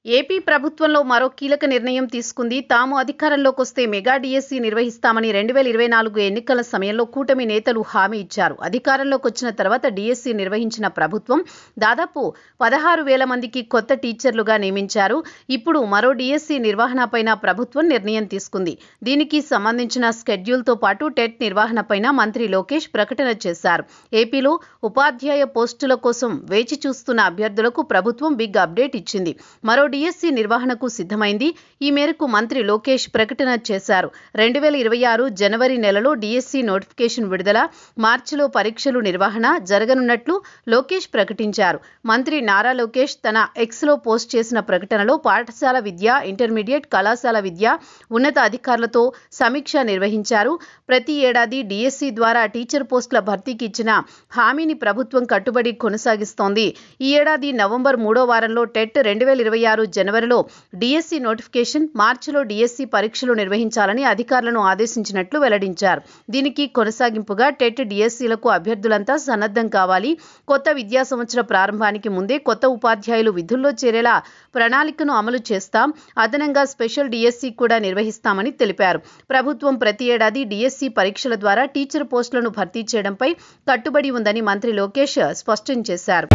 AP ప్రభుత్వంలో మరో కీలక నిర్ణయం తీసుకుంది. తాము అధికారంలోకి వస్తే మెగా డిఎస్సి నిర్వహిస్తామని 2024 ఎన్నికల సమయంలో కూటమి నేతలు హామీ ఇచ్చారు. అధికారంలోకి వచ్చిన తర్వాత డిఎస్సి నిర్వహించిన ప్రభుత్వం దాదాపు 16,000 మందికి కొత్త టీచర్లుగా నియమించారు. ఇప్పుడు మరో డిఎస్సి నిర్వహణపైన ప్రభుత్వం నిర్ణయం తీసుకుంది. దీనికి సంబంధించిన స్కెడ్యూల్తో పాటు టెట్ నిర్వహణపైన మంత్రి లోకేష్ ప్రకటన చేశారు. ఏపీలో ఉపాధ్యాయ పోస్టుల కోసం వేచి చూస్తున్న అభ్యర్థులకు ప్రభుత్వం బిగ్ అప్డేట్ ఇచ్చింది. మరో డిఎస్సి నిర్వహణకు సిద్ధమైంది. ఈ మేరకు మంత్రి లోకేష్ ప్రకటన చేశారు. 2026 జనవరి నెలలో డిఎస్సి నోటిఫికేషన్ విడుదల, మార్చిలో పరీక్షలు నిర్వహణ జరగనున్నట్లు లోకేష్ ప్రకటించారు. మంత్రి నారా లోకేష్ తన ఎక్స్లో పోస్ట్ చేసిన ప్రకటనలో పాఠశాల విద్య, ఇంటర్మీడియట్, కళాశాల విద్య ఉన్నత అధికారులతో సమీక్ష నిర్వహించారు. ప్రతి ఏడాది డిఎస్సి ద్వారా టీచర్ పోస్టుల భర్తీకి ఇచ్చిన హామీని ప్రభుత్వం కట్టుబడి కొనసాగిస్తోంది. ఈ ఏడాది నవంబర్ 3వ వారంలో టెట్, 2026 జనవరిలో డిఎస్సి నోటిఫికేషన్, మార్చిలో డిఎస్సి పరీక్షలు నిర్వహించాలని అధికారులను ఆదేశించినట్లు వెల్లడించారు. దీనికి కొనసాగింపుగా టెట్, డిఎస్సిలకు అభ్యర్థులంతా సన్నద్ధం కావాలి. కొత్త విద్యా సంవత్సర ప్రారంభానికి ముందే కొత్త ఉపాధ్యాయులు విధుల్లో చేరేలా ప్రణాళికను అమలు చేస్తాం. అదనంగా స్పెషల్ డిఎస్సి కూడా నిర్వహిస్తామని తెలిపారు. ప్రభుత్వం ప్రతి ఏడాది డిఎస్సి పరీక్షల ద్వారా టీచర్ పోస్టులను భర్తీ చేయడంపై కట్టుబడి ఉందని మంత్రి లోకేష్ స్పష్టం చేశారు.